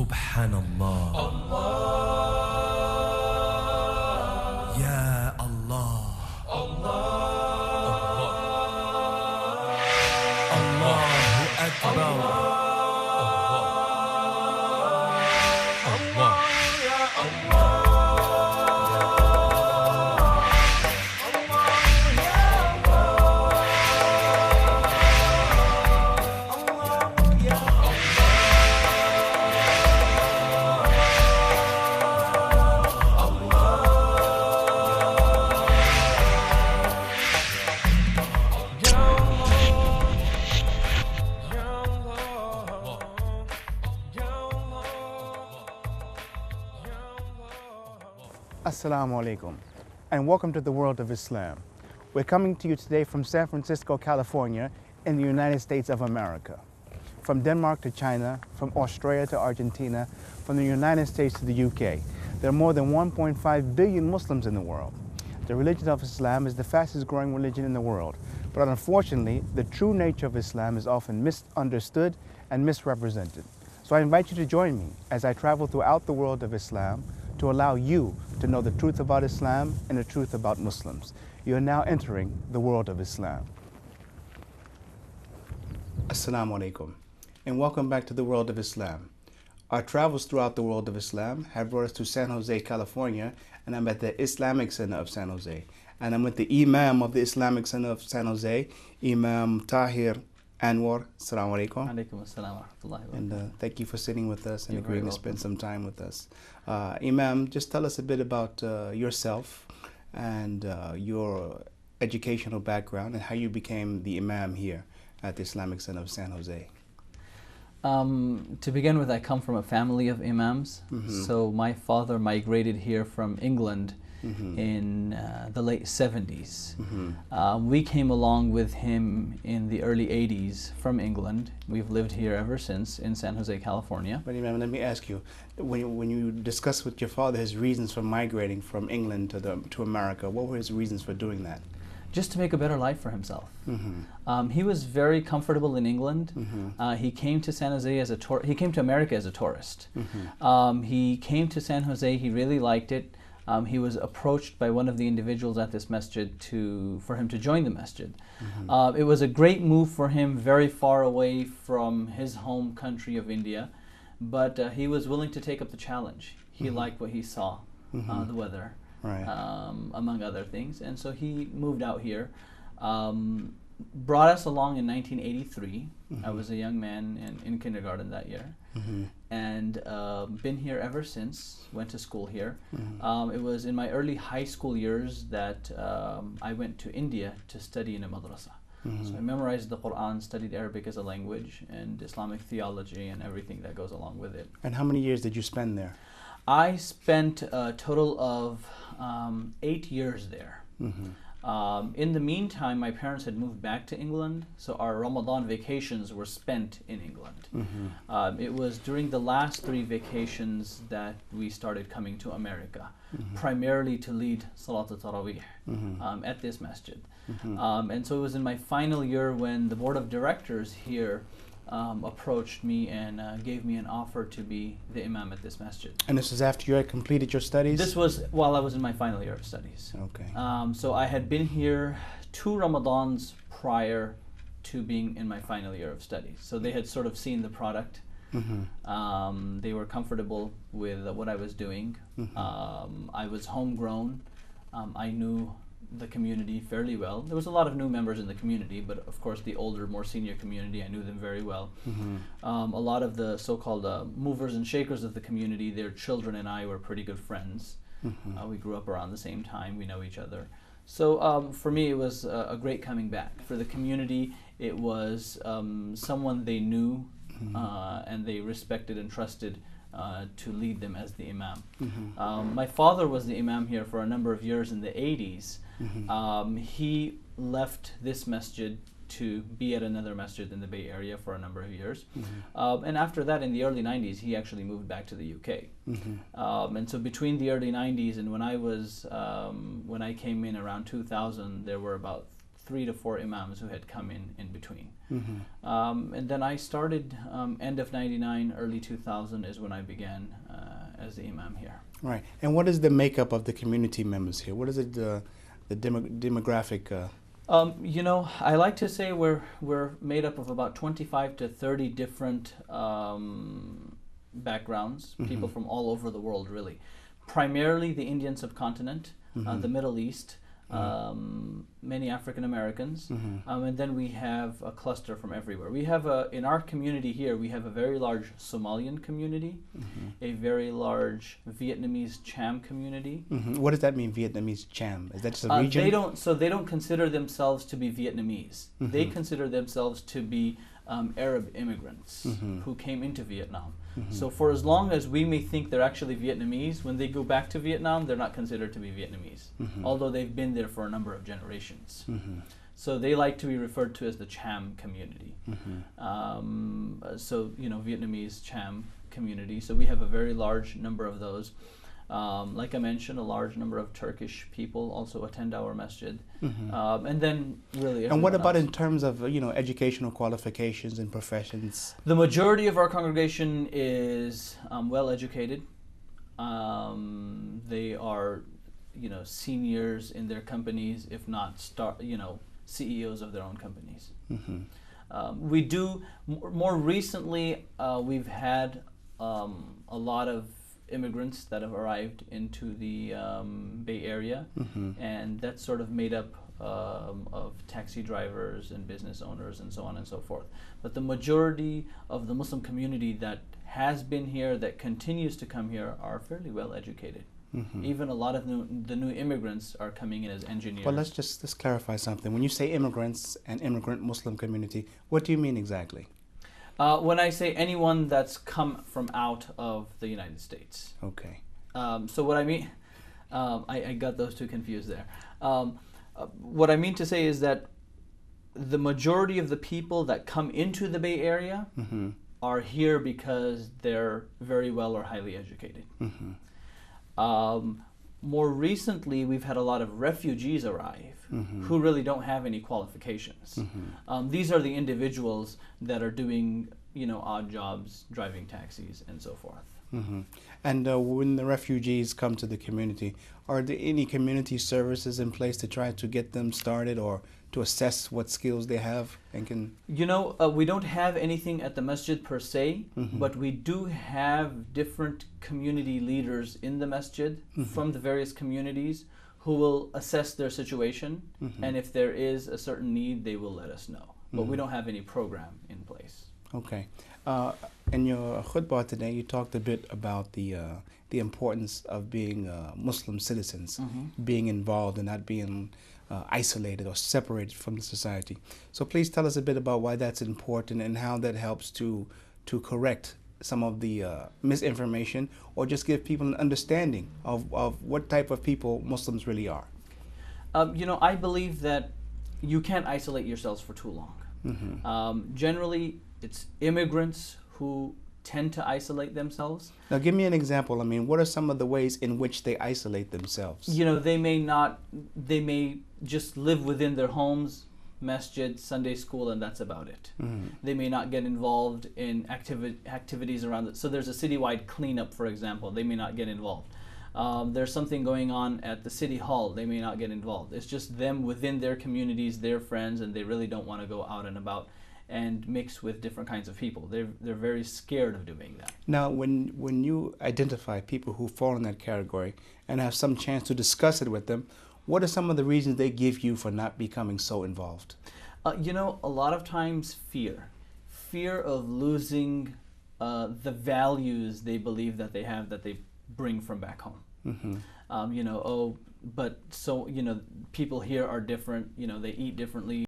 سبحان الله يا الله الله أكبر Assalamu alaikum, and welcome to the world of Islam. We're coming to you today from San Francisco, California, in the United States of America. From Denmark to China, from Australia to Argentina, from the United States to the UK, there are more than 1.5 billion Muslims in the world. The religion of Islam is the fastest growing religion in the world, but unfortunately, the true nature of Islam is often misunderstood and misrepresented. So I invite you to join me as I travel throughout the world of Islam to allow you to know the truth about Islam and the truth about Muslims. You are now entering the world of Islam. Assalamu alaikum, and welcome back to the world of Islam. Our travels throughout the world of Islam have brought us to San Jose, California, and I'm at the Islamic Center of San Jose. And I'm with the Imam of the Islamic Center of San Jose, Imam Tahir Anwar. Assalamu alaikum. Alaikum assalam wa rahmatullahi wa barakatuh. And thank you for sitting with us and You're agreeing very to spend welcome. some time with us. Imam, just tell us a bit about yourself and your educational background and how you became the Imam here at the Islamic Center of San Jose. To begin with, I come from a family of imams. So my father migrated here from England in the late 70s. We came along with him in the early 80s from England. We've lived here ever since in San Jose, California. But Imam, let me ask you, when you discussed with your father his reasons for migrating from England to America, what were his reasons for doing that? Just to make a better life for himself. He was very comfortable in England. He came to San Jose as he came to America as a tourist. He came to San Jose. He really liked it. He was approached by one of the individuals at this masjid for him to join the masjid. It was a great move for him, very far away from his home country of India, but he was willing to take up the challenge. He liked what he saw, the weather. Right. Among other things, and so he moved out here, brought us along in 1983. I was a young man in kindergarten that year, and been here ever since, went to school here. It was in my early high school years that I went to India to study in a madrasa. So I memorized the Quran, studied Arabic as a language, and Islamic theology and everything that goes along with it. And how many years did you spend there? I spent a total of 8 years there. In the meantime, my parents had moved back to England, so our Ramadan vacations were spent in England. It was during the last 3 vacations that we started coming to America, primarily to lead Salat al-Tarawih at this masjid. And so it was in my final year when the board of directors here approached me and gave me an offer to be the imam at this masjid. And this was after you had completed your studies? This was while I was in my final year of studies. Okay. So I had been here 2 Ramadans prior to being in my final year of studies. So they had sort of seen the product. They were comfortable with what I was doing. I was homegrown. I knew the community fairly well. There was a lot of new members in the community, but of course the older, more senior community, I knew them very well. A lot of the so-called movers and shakers of the community, their children and I were pretty good friends. We grew up around the same time, we know each other. So for me it was a great coming back. For the community, it was someone they knew and they respected and trusted to lead them as the imam. My father was the imam here for a number of years in the 80s. He left this masjid to be at another masjid in the Bay Area for a number of years. And after that, in the early 90s, he actually moved back to the UK. And so between the early 90s and when I came in around 2000, there were about 3 to 4 imams who had come in between. Mm-hmm. And then I started end of 99, early 2000 is when I began as the imam here. Right. And what is the makeup of the community members here? What is it, the demographic? You know, I like to say we're made up of about 25 to 30 different backgrounds, people from all over the world, really. Primarily the Indian subcontinent, the Middle East, many African Americans, and then we have a cluster from everywhere. We have in our community here, we have a very large Somalian community, a very large Vietnamese Cham community. What does that mean, Vietnamese Cham? Is that just a region? They don't consider themselves to be Vietnamese. They consider themselves to be Arab immigrants who came into Vietnam. So for as long as we may think they're actually Vietnamese, when they go back to Vietnam, they're not considered to be Vietnamese, although they've been there for a number of generations. So they like to be referred to as the Cham community. So, you know, Vietnamese Cham community. So we have a very large number of those. Like I mentioned, a large number of Turkish people also attend our masjid. And then really And what about else. in terms of, you know, educational qualifications and professions? The majority of our congregation is well educated. They are, you know, seniors in their companies, if not CEOs of their own companies. We do more recently. We've had a lot of immigrants that have arrived into the Bay Area, and that's sort of made up of taxi drivers and business owners and so on and so forth. But the majority of the Muslim community that has been here, that continues to come here, are fairly well educated. Even a lot of the new immigrants are coming in as engineers. Well, let's clarify something. When you say immigrants and immigrant Muslim community, what do you mean exactly? When I say anyone that's come from out of the United States. Okay. So what I mean, I got those two confused there. What I mean to say is that the majority of the people that come into the Bay Area are here because they're very well or highly educated. More recently, we've had a lot of refugees arrive who really don't have any qualifications. These are the individuals that are doing, you know, odd jobs, driving taxis, and so forth. And when the refugees come to the community, are there any community services in place to try to get them started or to assess what skills they have and can? You know, we don't have anything at the masjid per se, but we do have different community leaders in the masjid from the various communities who will assess their situation, and if there is a certain need, they will let us know. But we don't have any program in place. Okay. In your khutbah today, you talked a bit about the importance of being Muslim citizens, being involved and not being isolated or separated from the society. So please tell us a bit about why that's important and how that helps to correct some of the misinformation or just give people an understanding of what type of people Muslims really are. You know, I believe that you can't isolate yourselves for too long. Generally, it's immigrants who tend to isolate themselves. Now give me an example. I mean, what are some of the ways in which they isolate themselves? You know, they may just live within their homes, masjid, Sunday school, and that's about it. They may not get involved in activities around it. So there's a citywide cleanup, for example. They may not get involved. There's something going on at the city hall. They may not get involved. It's just them within their communities, their friends, and they really don't want to go out and about and mix with different kinds of people. They're very scared of doing that. Now, when you identify people who fall in that category and have some chance to discuss it with them, what are some of the reasons they give you for not becoming so involved? You know, a lot of times fear of losing the values they believe that they have, that they bring from back home. You know, but so, you know, people here are different, you know, they eat differently.